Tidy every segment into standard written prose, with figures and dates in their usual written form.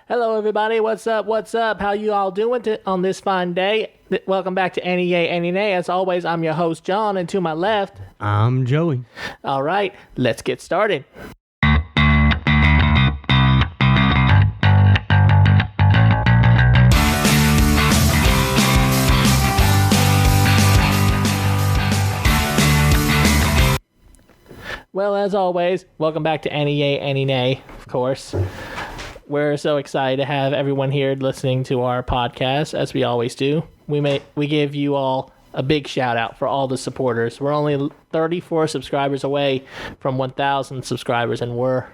Hello, everybody. What's up? What's up? How you all doing on this fine day? Welcome back to AniYayAniNay. As always, I'm your host, John, and to my left, I'm Joey. All right, let's get started. Well, as always, welcome back to AniYayAniNay, of course. We're so excited to have everyone here listening to our podcast, as we always do. We give you all a big shout out for all the supporters. We're only 34 subscribers away from 1,000 subscribers, and we're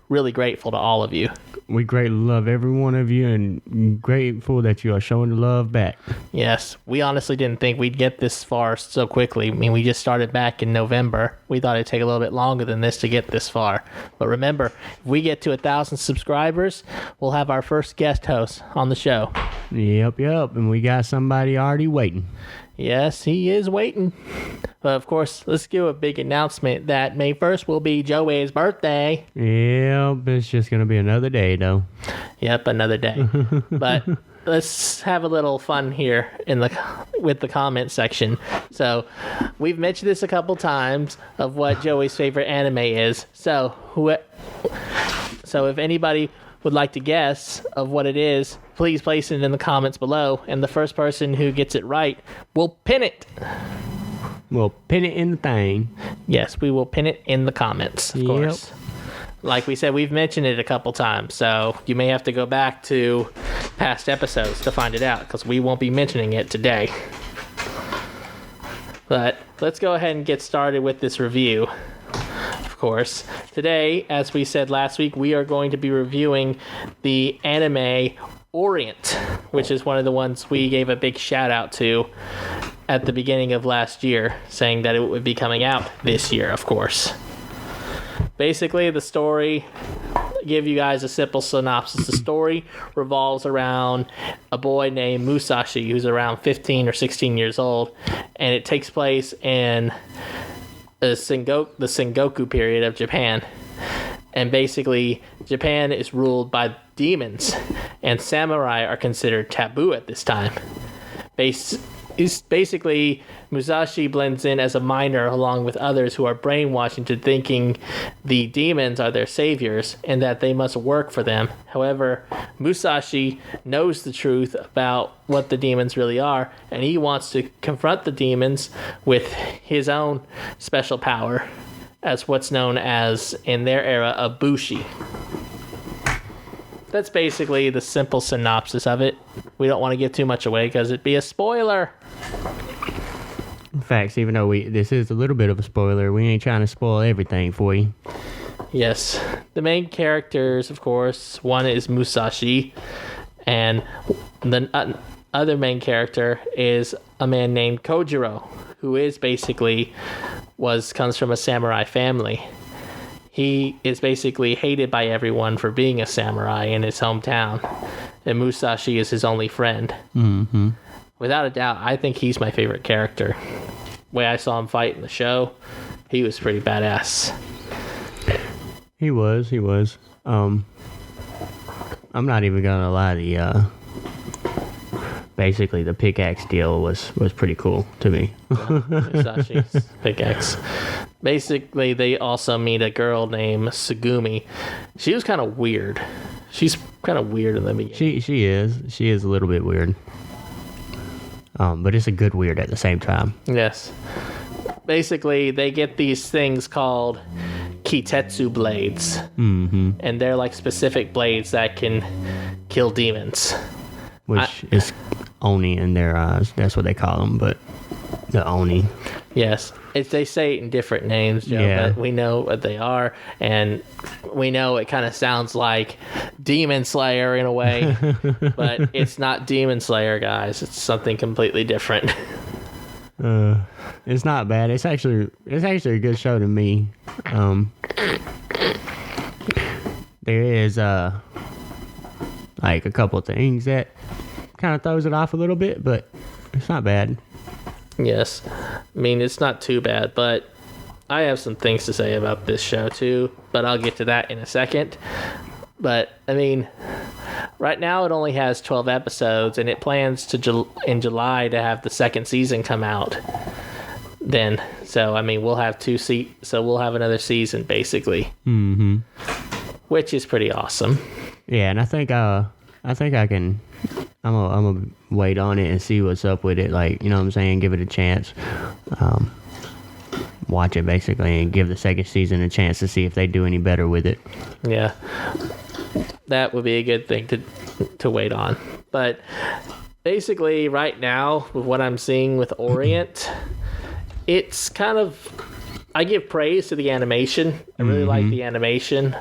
really grateful to all of you. We greatly love every one of you and grateful that you are showing the love back. Yes, we honestly didn't think we'd get this far so quickly. I mean, we just started back in November. We thought it'd take a little bit longer than this to get this far. But remember, if we get to 1,000 subscribers, we'll have our first guest host on the show. Yep. And we got somebody already waiting. Yes, he is waiting. But of course, let's give a big announcement that May 1st will be Joey's birthday. Yep, it's just going to be another day, though. Yep, another day. But let's have a little fun here with the comment section. So, we've mentioned this a couple times of what Joey's favorite anime is. So if anybody would like to guess of what it is, please place it in the comments below, and the first person who gets it right will pin it. We'll pin it in the thing. Yes, we will pin it in the comments, of course. Like we said, we've mentioned it a couple times, so you may have to go back to past episodes to find it out, because we won't be mentioning it today. But let's go ahead and get started with this review. Of course, today, as we said last week, we are going to be reviewing the anime Orient, which is one of the ones we gave a big shout out to at the beginning of last year, saying that it would be coming out this year, of course. Basically, the story, give you guys a simple synopsis. The story revolves around a boy named Musashi, who's around 15 or 16 years old, and it takes place in the Sengoku period of Japan. And basically, Japan is ruled by demons, and samurai are considered taboo at this time. Basically, Musashi blends in as a minor along with others who are brainwashed into thinking the demons are their saviors and that they must work for them. However, Musashi knows the truth about what the demons really are, and he wants to confront the demons with his own special power, as what's known as, in their era, a bushi. That's basically the simple synopsis of it. We don't want to give too much away because it'd be a spoiler. In fact, even though this is a little bit of a spoiler, we ain't trying to spoil everything for you. Yes. The main characters, of course, one is Musashi, and the other main character is a man named Kojiro, who is basically comes from a samurai family. He is basically hated by everyone for being a samurai in his hometown, and Musashi is his only friend. Mm-hmm. Without a doubt, I think he's my favorite character. The way I saw him fight in the show, he was pretty badass. He was. I'm not even gonna lie, basically the pickaxe deal was pretty cool to me. Musashi's pickaxe. Basically, they also meet a girl named Sugumi. She was kind of weird. She's kind of weird in the beginning. She is a little bit weird. But it's a good weird at the same time. Yes. Basically, they get these things called kitetsu blades. Mm-hmm. And they're like specific blades that can kill demons. Which is Oni in their eyes. That's what they call them, but the Oni. Yes. They say it in different names, Joe, yeah. But we know what they are, and we know it kind of sounds like Demon Slayer in a way, but it's not Demon Slayer, guys. It's something completely different. It's not bad. It's actually a good show to me. There is like a couple of things that kind of throws it off a little bit, but it's not bad. Yes. I mean, it's not too bad, but I have some things to say about this show too, but I'll get to that in a second. But, I mean, right now it only has 12 episodes, and it plans to in July to have the second season come out. Then, so I mean, we'll have so we'll have another season basically, which is pretty awesome. Yeah, and I think I can. I'm gonna wait on it and see what's up with it. Like, you know what I'm saying? Give it a chance. Watch it basically and give the second season a chance to see if they do any better with it. Yeah, that would be a good thing to wait on. But basically, right now, with what I'm seeing with Orient, it's kind of, I give praise to the animation. I really like the animation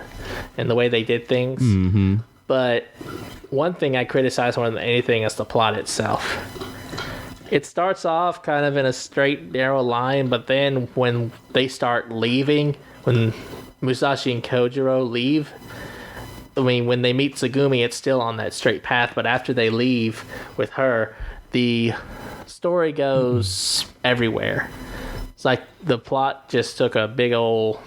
and the way they did things. But one thing I criticize more than anything is the plot itself. It starts off kind of in a straight, narrow line, but then when they start leaving, when Musashi and Kojiro leave, I mean, when they meet Tsugumi, it's still on that straight path, but after they leave with her, the story goes everywhere. It's like the plot just took a big old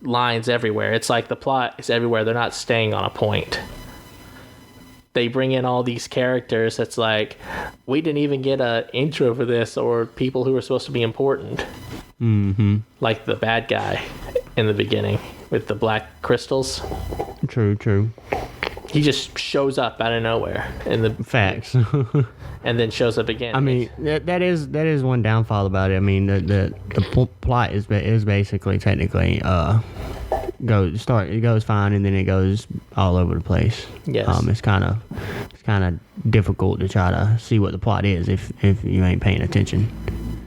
lines everywhere. It's like the plot is everywhere. They're not staying on a point. They bring in all these characters that's like, we didn't even get an intro for this, or people who were supposed to be important. Like the bad guy in the beginning with the black crystals. True. He just shows up out of nowhere in the Facts. and then shows up again. I mean, that is one downfall about it. I mean, the plot is basically technically it goes fine, and then it goes all over the place. Yes. It's kind of difficult to try to see what the plot is if you ain't paying attention.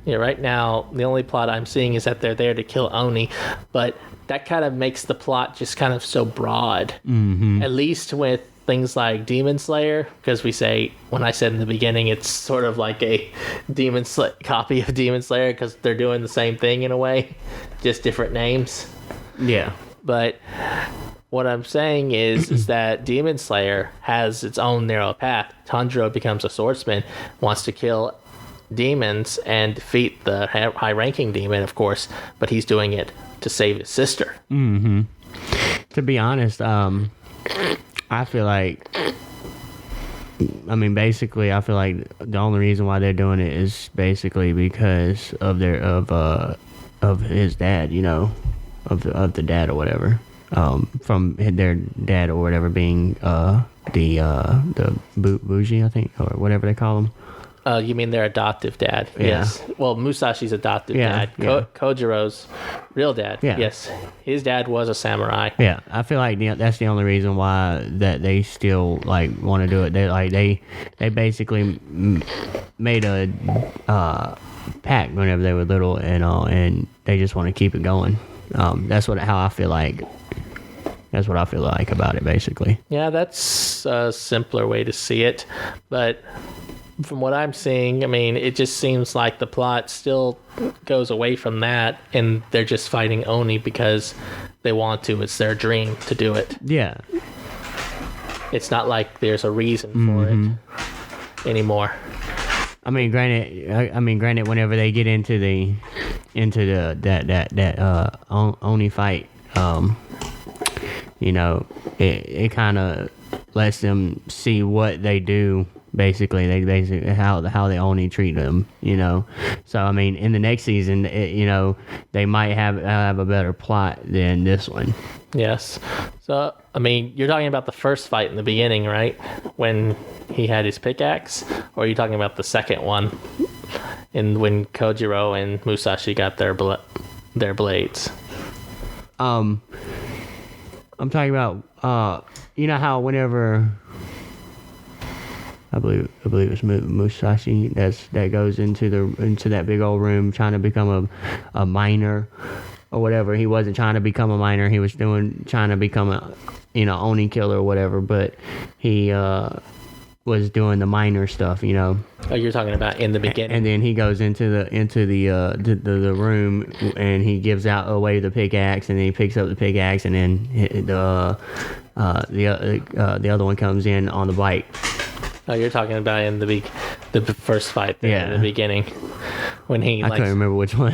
Yeah, right now the only plot I'm seeing is that they're there to kill Oni, but that kind of makes the plot just kind of so broad. At least with things like Demon Slayer, because when I said in the beginning, it's sort of like a copy of Demon Slayer, because they're doing the same thing in a way, just different names. Yeah. But what I'm saying is that Demon Slayer has its own narrow path. Tanjiro becomes a swordsman, wants to kill demons and defeat the high-ranking demon, of course, but he's doing it to save his sister. To be honest, I feel like, basically, I feel like the only reason why they're doing it is basically because of of his dad, you know, of the dad or whatever, from their dad or whatever being the bougie, I think, or whatever they call him. You mean their adoptive dad? Yeah. Yes. Well, Musashi's adoptive dad. Kojiro's real dad. Yeah. Yes. His dad was a samurai. Yeah, I feel like that's the only reason why that they still like want to do it. They basically made a pact whenever they were little and they just want to keep it going. That's how I feel like. That's what I feel like about it, basically. Yeah, that's a simpler way to see it, but from what I'm seeing, I mean, it just seems like the plot still goes away from that, and they're just fighting Oni because they want to. It's their dream to do it. Yeah. It's not like there's a reason for it anymore. I mean, granted, whenever they get into that Oni fight, you know, it kind of lets them see what they do. Basically, how they only treat them, you know. So I mean, in the next season, you know, they might have a better plot than this one. Yes. So I mean, you're talking about the first fight in the beginning, right? When he had his pickaxe, or are you talking about the second one, when Kojiro and Musashi got their blades? I'm talking about you know how whenever. I believe it's Musashi that goes into that big old room trying to become a miner or whatever. He wasn't trying to become a miner. He was trying to become a Oni killer or whatever. But he was doing the miner stuff, you know. Oh, you're talking about in the beginning. And then he goes into the room and he gives away the pickaxe, and then he picks up the pickaxe, and then the other one comes in on the bike. Oh, you're talking about in the first fight there in the beginning, when he I couldn't remember which one.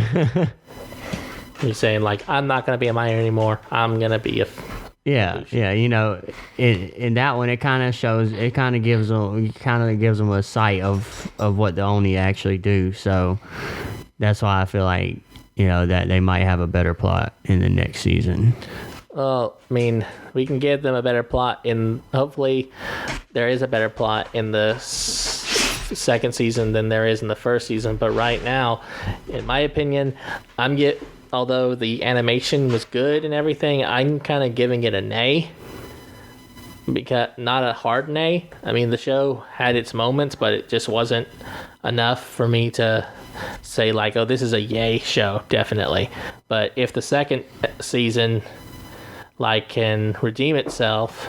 He's saying like, I'm not gonna be a miner anymore. I'm gonna be Yeah, yeah, in that one, it kind of gives them a sight of what the Oni actually do. So that's why I feel like that they might have a better plot in the next season. Well, I mean, we can give them a better plot hopefully there is a better plot in the second season than there is in the first season. But right now, in my opinion, although the animation was good and everything, I'm kind of giving it a nay. Because not a hard nay. I mean, the show had its moments, but it just wasn't enough for me to say like, oh, this is a yay show, definitely. But if the second season can redeem itself,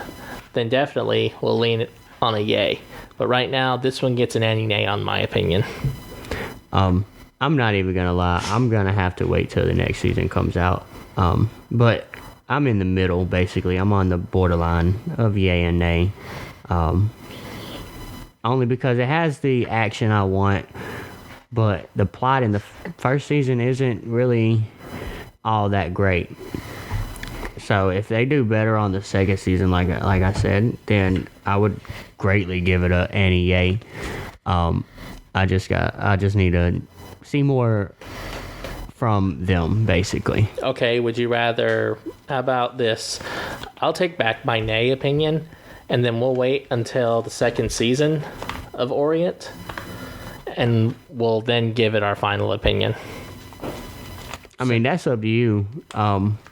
then definitely we'll lean on a yay. But right now, this one gets an AniYay on my opinion. I'm not even gonna lie. I'm gonna have to wait till the next season comes out. But I'm in the middle, basically. I'm on the borderline of yay and nay. Only because it has the action I want, but the plot in the first season isn't really all that great. So if they do better on the second season, like I said, then I would greatly give it a aniyay. I just need to see more from them, basically. Okay, would you rather... How about this? I'll take back my nay opinion, and then we'll wait until the second season of Orient, and we'll then give it our final opinion. I mean, that's up to you.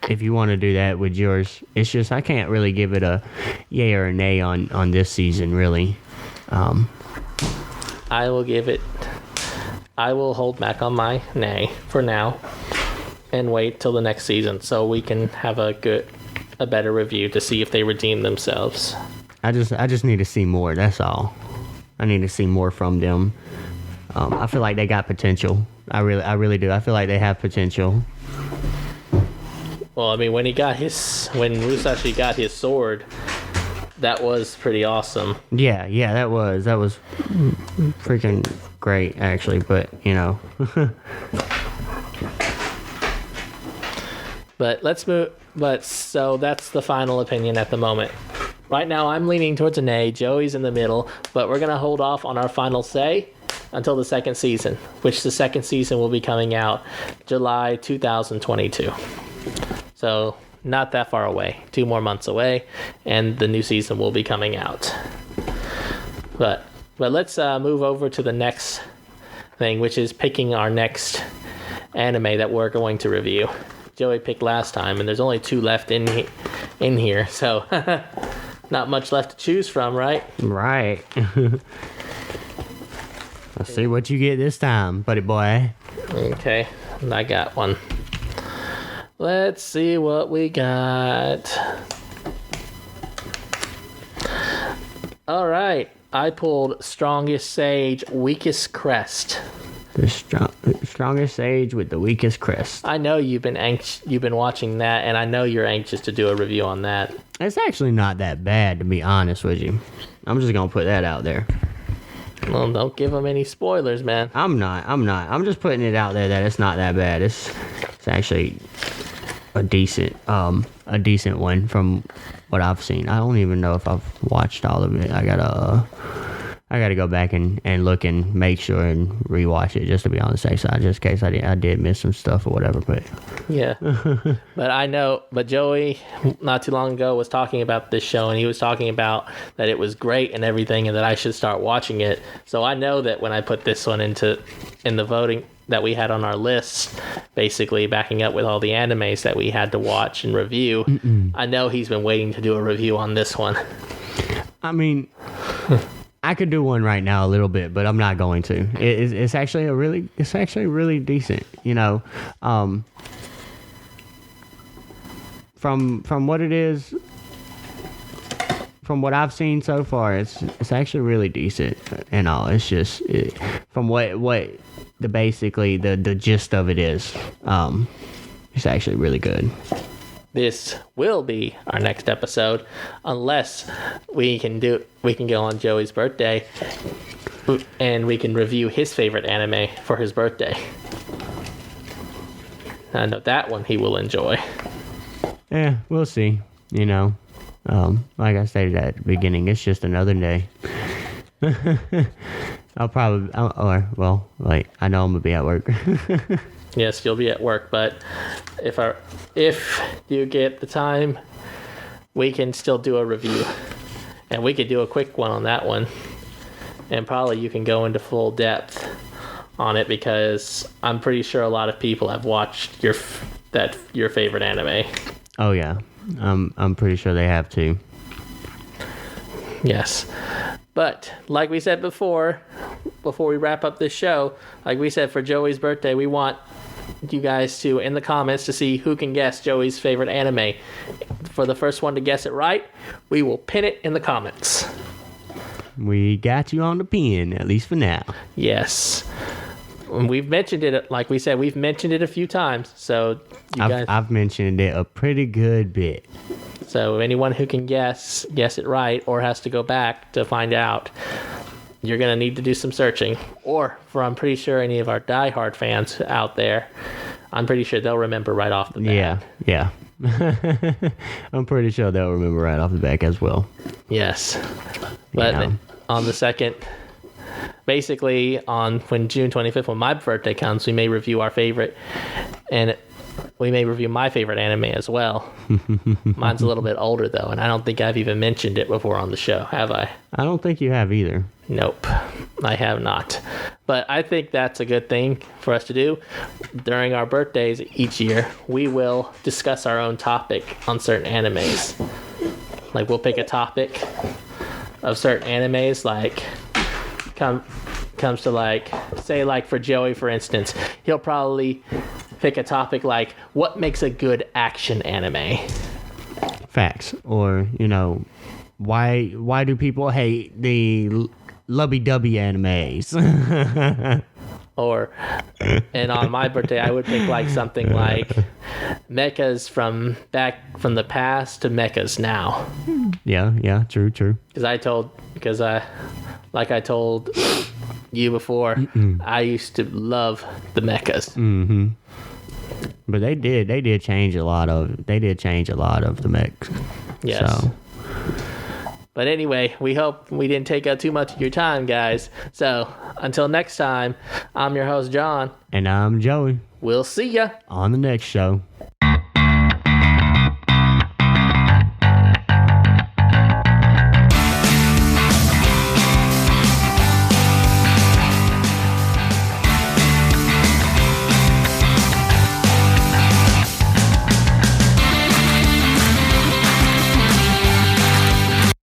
If you want to do that with yours. It's just I can't really give it a yay or a nay on this season, really. I will hold back on my nay for now and wait till the next season so we can have a better review to see if they redeem themselves. I just need to see more, that's all. I need to see more from them. I feel like they got potential. I really do. I feel like they have potential. Well, I mean, when Musashi got his sword, that was pretty awesome. Yeah, that was freaking great, actually. But But let's move. So that's the final opinion at the moment. Right now, I'm leaning towards a nay. Joey's in the middle, but we're gonna hold off on our final say until the second season, which the second season will be coming out July 2022. So not that far away, 2 more months away, and the new season will be coming out. But let's move over to the next thing, which is picking our next anime that we're going to review. Joey picked last time, and there's only 2 left in here, so not much left to choose from, right? Right. Let's see what you get this time, buddy boy. Okay, I got one. Let's see what we got. All right, I pulled Strongest Sage, Weakest Crest. The strongest sage with the weakest crest. I know you've been watching that, and I know you're anxious to do a review on that. It's actually not that bad, to be honest with you. I'm just gonna put that out there. Well, don't give them any spoilers, man. I'm not. I'm just putting it out there that it's not that bad. It's actually a decent one from what I've seen. I don't even know if I've watched all of it. I gotta go back and look and make sure and rewatch it just to be on the safe side, just in case I did miss some stuff or whatever. But yeah, but Joey not too long ago was talking about this show, and he was talking about that it was great and everything, and that I should start watching it. So I know that when I put this one in the voting that we had on our list, basically backing up with all the animes that we had to watch and review, I know he's been waiting to do a review on this one. I mean, I could do one right now a little bit, but I'm not going to. It's actually really decent, from what it is, from what I've seen so far, it's actually really decent and all. It's just from what the gist of it is, it's actually really good. This will be our next episode, unless we can go on Joey's birthday and we can review his favorite anime for his birthday. I know that one he will enjoy. Yeah, we'll see. You know, like I stated at the beginning, it's just another day. I know I'm gonna be at work. Yes, you'll be at work, but if you get the time, we can still do a review, and we could do a quick one on that one, and probably you can go into full depth on it because I'm pretty sure a lot of people have watched your favorite anime. Oh yeah, I'm pretty sure they have too. Yes, but like we said before we wrap up this show, like we said for Joey's birthday, we want you guys to in the comments to see who can guess Joey's favorite anime. For the first one to guess it right, we will pin it in the comments. We got you on the pin, at least for now. Yes. We've mentioned it, like we said, we've mentioned it a few times. So I've mentioned it a pretty good bit. So anyone who can guess it right or has to go back to find out, you're going to need to do some searching. Or I'm pretty sure any of our diehard fans out there, I'm pretty sure they'll remember right off the bat. Yeah. I'm pretty sure they'll remember right off the back as well. Yes. But on the second, basically when June 25th, when my birthday comes, we may review our favorite, and we may review my favorite anime as well. Mine's a little bit older though, and I don't think I've even mentioned it before on the show, have I? I don't think you have either. Nope, I have not. But I think that's a good thing for us to do. During our birthdays each year, we will discuss our own topic on certain animes. Like we'll pick a topic of certain animes, like comes to like, say like for Joey, for instance, he'll probably pick a topic like what makes a good action anime. Facts. Or, why do people hate the lovey-dovey animes? And on my birthday, I would pick like something like mechas from the past to mechas now. Yeah, true. Because I told you before, I used to love the mechas. Mm-hmm. But they did change a lot of the mechs. Yes. So. But anyway, we hope we didn't take up too much of your time, guys. So until next time, I'm your host, John. And I'm Joey. We'll see ya on the next show.